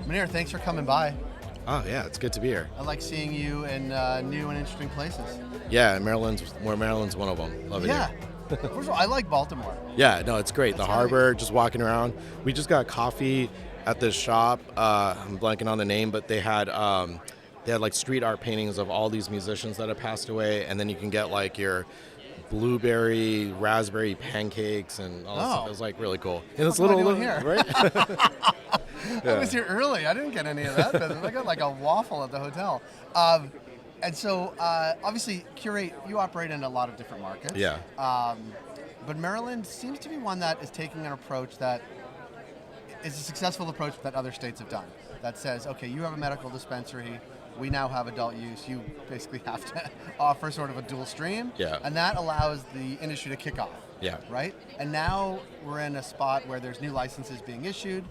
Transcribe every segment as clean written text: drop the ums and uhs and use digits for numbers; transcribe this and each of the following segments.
Munir, thanks for coming by. Oh yeah, it's good to be here. I like seeing you in new and interesting places. Yeah, Maryland's one of them. Love it Yeah. here. First of all, I like Baltimore. Yeah, no, it's great. That's the harbor, just walking around. We just got coffee at this shop. I'm blanking on the name, but they had like street art paintings of all these musicians that have passed away, and then you can get like your blueberry, raspberry pancakes and all that stuff. It was like really cool. And it's little here? Right? Yeah. I was here early. I didn't get any of that business. I got like a waffle at the hotel. And so, obviously, Cure8, you operate in a lot of different markets. Yeah. But Maryland seems to be one that is taking an approach that is a successful approach that other states have done. That says, okay, you have a medical dispensary. We now have adult use. You basically have to offer sort of a dual stream. Yeah. And that allows the industry to kick off. Yeah. Right? And now we're in a spot where there's new licenses being issued.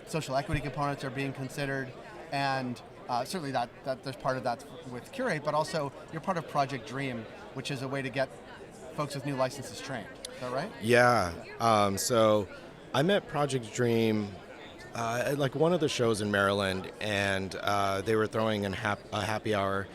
Social equity components are being considered. And certainly that there's part of that with Cure8, but also you're part of Project Dream, which is a way to get folks with new licenses trained. Is that right? Yeah. So I met Project Dream at like one of the shows in Maryland, and they were throwing a happy hour,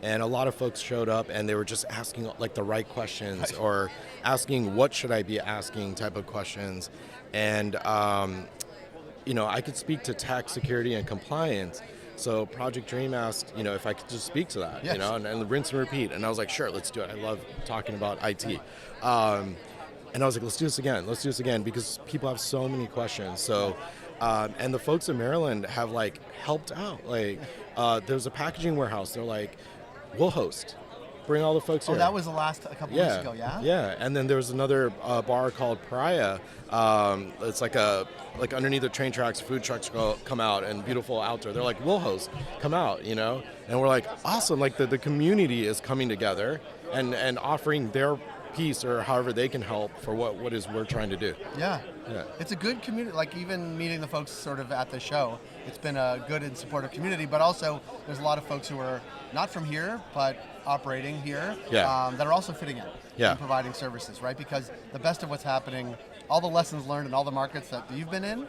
and a lot of folks showed up, and they were just asking like the right questions, or asking what should I be asking type of questions. And I could speak to tax security and compliance. So Project Dream asked, if I could just speak to that, yes. and rinse and repeat. And I was like, sure, let's do it. I love talking about IT. And I was like, let's do this again, because people have so many questions. So, and the folks in Maryland have like helped out. Like, there's a packaging warehouse. They're like, we'll host. Bring all the folks here. Oh, that was the last a couple weeks ago, yeah? Yeah, and then there's another bar called Pariah. It's like underneath the train tracks, food trucks come out, and beautiful outdoor. They're like, we'll host, come out, And we're like, awesome, like the community is coming together and offering their piece or however they can help for what we're trying to do. Yeah. It's a good community, like even meeting the folks sort of at the show, it's been a good and supportive community, but also there's a lot of folks who are not from here, but operating here, that are also fitting in and providing services, right? Because the best of what's happening, all the lessons learned in all the markets that you've been in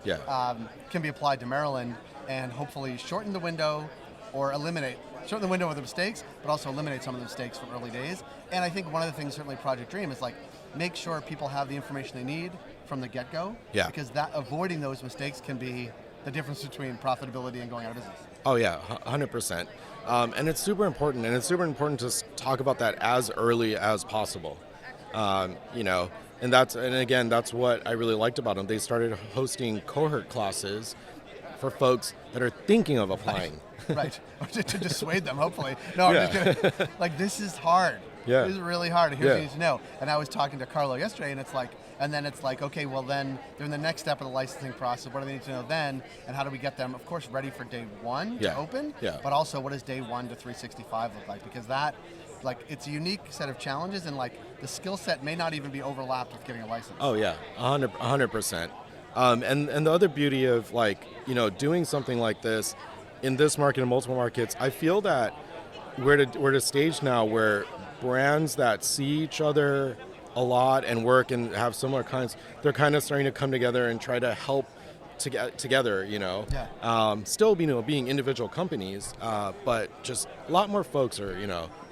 can be applied to Maryland and hopefully shorten the window or shorten the window of the mistakes, but also eliminate some of the mistakes from early days. And I think one of the things, certainly Project Dream, is like make sure people have the information they need from the get-go, because that avoiding those mistakes can be the difference between profitability and going out of business. Oh yeah, 100%. And it's super important, to talk about that as early as possible. And again, that's what I really liked about them. They started hosting cohort classes for folks that are thinking of applying. Right. to dissuade them, hopefully. No, I'm just kidding. Like, this is hard. Yeah. This is really hard. Here's what you need to know. And I was talking to Carlo yesterday, and it's like, okay, well then, they're in the next step of the licensing process. What do they need to know then? And how do we get them, of course, ready for day one to open? Yeah. But also, what does day 1 to 365 look like? Because that, it's a unique set of challenges, and the skill set may not even be overlapped with getting a license. Oh yeah, 100%. And the other beauty of doing something like this in this market and multiple markets, I feel that we're at a stage now where brands that see each other a lot and work and have similar kinds, they're kind of starting to come together and try to help together, still being individual companies, but just a lot more folks are,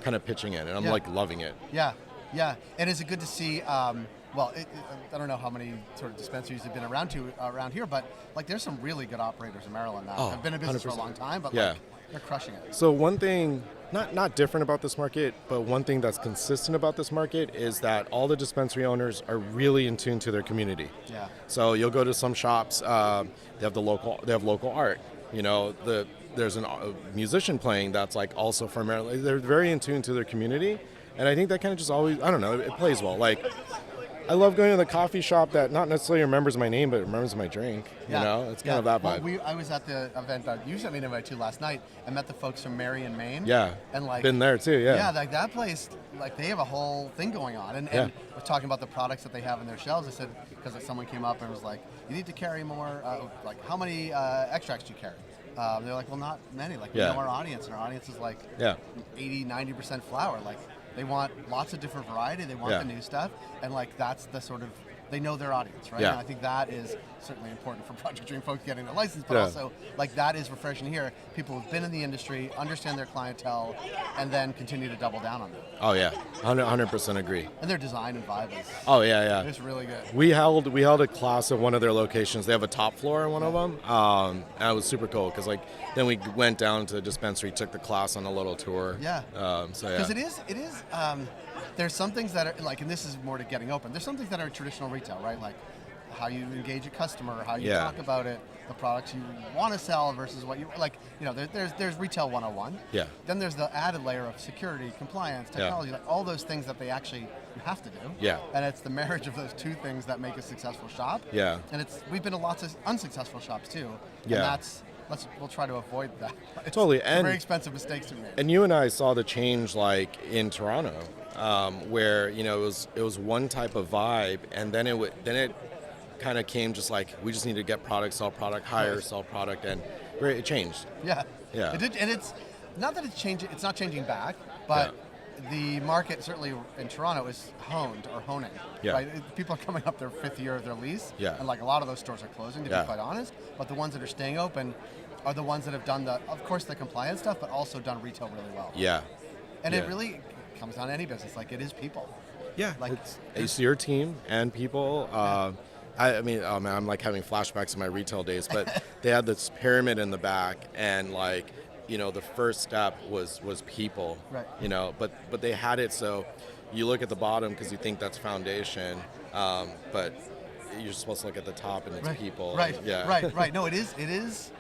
kind of pitching in, and I'm loving it. Yeah. And is it good to see, I don't know how many sort of dispensaries have been around here, but there's some really good operators in Maryland now. I've been in business 100%. For a long time, but they're crushing it. So one thing, not different about this market, but one thing that's consistent about this market is that all the dispensary owners are really in tune to their community. Yeah. So you'll go to some shops, they have local art. There's a musician playing that's also from Maryland. They're very in tune to their community, and I think that kind of just always, I don't know, it plays well. I love going to the coffee shop that not necessarily remembers my name, but remembers my drink. It's kind of that vibe. Well, I was at the event that you sent me an invite to last night and met the folks from Marion, Maine. Yeah, and been there too. Yeah, yeah, that place, they have a whole thing going on, and we're talking about the products that they have in their shelves. I said, because someone came up and was like, you need to carry more. How many extracts do you carry? They're like, well, not many. We know our audience, and our audience is 80-90% flower. They want lots of different variety. They want the new stuff, and that's the sort of they know their audience, right? Yeah. And I think that is certainly important for Project Dream folks getting their license, but Yeah. also like that is refreshing to hear. People who've been in the industry, understand their clientele, and then continue to double down on them. Oh yeah, 100% agree. And their design and vibe is it's really good. We held a class at one of their locations. They have a top floor in one of them, and it was super cool because like then we went down to the dispensary, took the class on a little tour. Yeah. So yeah. Because it is. There's some things that are like, and this is more to getting open. There's some things that are traditional retail, right? Like how you engage a customer, how you talk about it, the products you want to sell versus what you like. You know, there's retail 101. Yeah. Then there's the added layer of security, compliance, technology, like all those things that they actually you have to do. Yeah. And it's the marriage of those two things that make a successful shop. Yeah. And we've been to lots of unsuccessful shops too. Yeah. And we'll try to avoid that. Totally. And very expensive mistakes to be made. And you and I saw the change like in Toronto, where it was one type of vibe, and then it kind of came just like we just need to get product, sell product, hire, sell product, and it changed. Yeah. Yeah. It did, and it's not that it's changing. It's not changing back, but the market certainly in Toronto is honing. Yeah. Right? People are coming up their 5th year of their lease, and like a lot of those stores are closing, to be quite honest. But the ones that are staying open are the ones that have done of course, the compliance stuff, but also done retail really well. Yeah. And it really comes down to any business. Like it is people. Yeah. Like it's your team and people. I mean, oh man, I'm like having flashbacks of my retail days, but they had this pyramid in the back, and like, the first step was people, right. But they had it so you look at the bottom because you think that's foundation, but you're supposed to look at the top and it's people. Right. Yeah. Right. No, it is.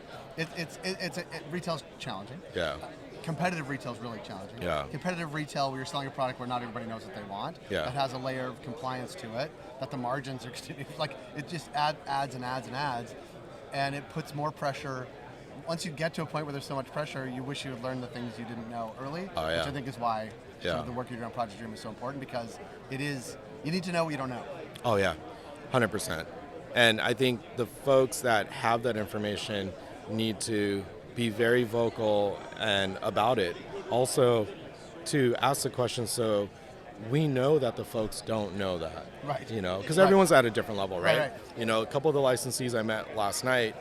Retail's challenging. Yeah. Competitive retail is really challenging. Yeah. Competitive retail, where you're selling a product where not everybody knows what they want, that has a layer of compliance to it, that the margins are like it just adds, and it puts more pressure. Once you get to a point where there's so much pressure, you wish you had learned the things you didn't know early, which I think is why some of the work you do on Project Dream is so important, because you need to know what you don't know. Oh yeah, 100%. And I think the folks that have that information need to be very vocal and about it. Also, to ask the question so we know that the folks don't know that. Right. Because everyone's at a different level, right? Right. A couple of the licensees I met last night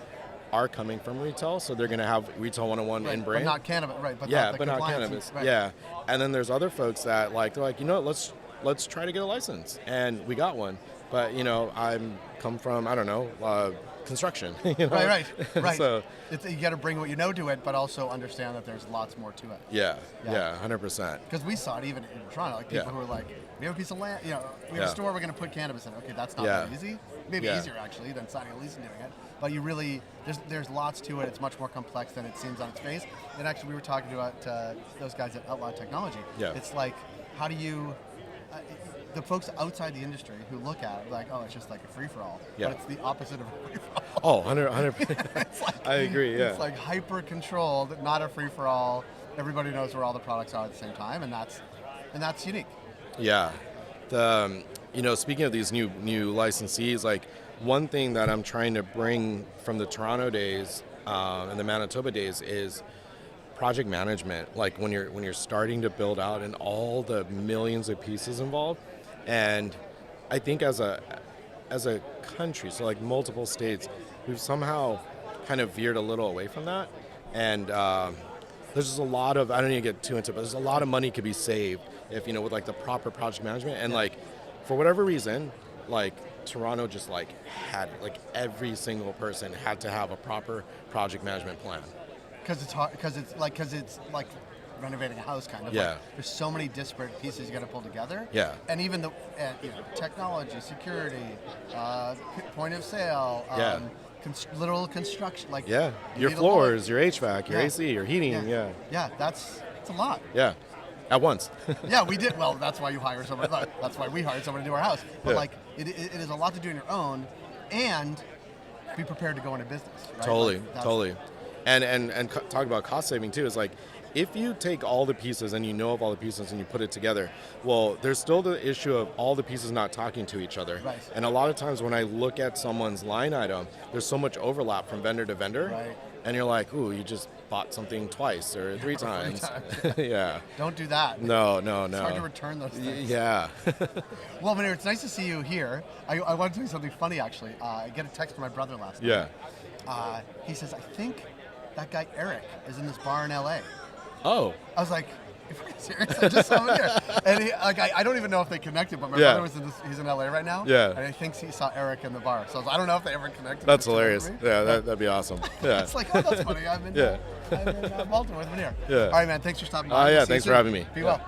are coming from retail, so they're going to have retail 101 in brain. But not cannabis, right? But but not cannabis. Right. Yeah. And then there's other folks that they're like, let's try to get a license, and we got one. But I'm come from construction. Right. So you got to bring what you know to it, but also understand that there's lots more to it. Yeah, 100%. Because we saw it even in Toronto, like people who were like, we have a piece of land, we have a store, we're going to put cannabis in. Okay, that's not that easy. Maybe easier actually than signing a lease and doing it. But you really, there's lots to it. It's much more complex than it seems on its face. And actually, we were talking about those guys at Outlaw Technology. Yeah. It's like, how do you? The folks outside the industry who look at it like, oh, it's just like a free-for-all. Yeah. But it's the opposite of a free-for-all. Oh, 100%. Like, I agree, yeah. It's like hyper-controlled, not a free-for-all. Everybody knows where all the products are at the same time, and that's unique. Yeah. Speaking of these new licensees, like one thing that I'm trying to bring from the Toronto days and the Manitoba days is project management. Like when you're starting to build out and all the millions of pieces involved. And I think as a country, so like multiple states, we've somehow kind of veered a little away from that. And there's just a lot of, I don't need to get too into it, but there's a lot of money could be saved if, with like the proper project management. And like, for whatever reason, like Toronto just like had, like every single person had to have a proper project management plan. Because it's hard, because it's like renovating a house kind of. Yeah. Like, there's so many disparate pieces you got to pull together. Yeah. And even the technology, security, point of sale, literal construction, like your floors, your HVAC, your AC, your heating. Yeah, that's a lot. Yeah. At once. Yeah, we did. Well, that's why you hire someone. That's why we hired someone to do our house. But like, it is a lot to do on your own, and be prepared to go into business. Right? Totally. And talk about cost saving too, is like, if you take all the pieces and you know of all the pieces and you put it together, well, there's still the issue of all the pieces not talking to each other. Right. And a lot of times when I look at someone's line item, there's so much overlap from vendor to vendor. Right. and you're like, ooh, you just bought something twice or three times. Yeah. Don't do that. No. It's hard to return those things. Yeah. Well, Munir, it's nice to see you here. I want to tell you something funny, actually. I get a text from my brother last night. Yeah. He says, I think that guy Eric is in this bar in L.A. Oh. I was like, if we're serious, I just saw him here. And I don't even know if they connected, but my brother he's in LA right now. Yeah. And I think he saw Eric in the bar. So I don't know if they ever connected. That's hilarious. Yeah, that'd be awesome. Yeah. It's like, oh, that's funny. I'm in Baltimore with Munir. Yeah. All right, man. Thanks for stopping by. Yeah, thanks for having me. Be well.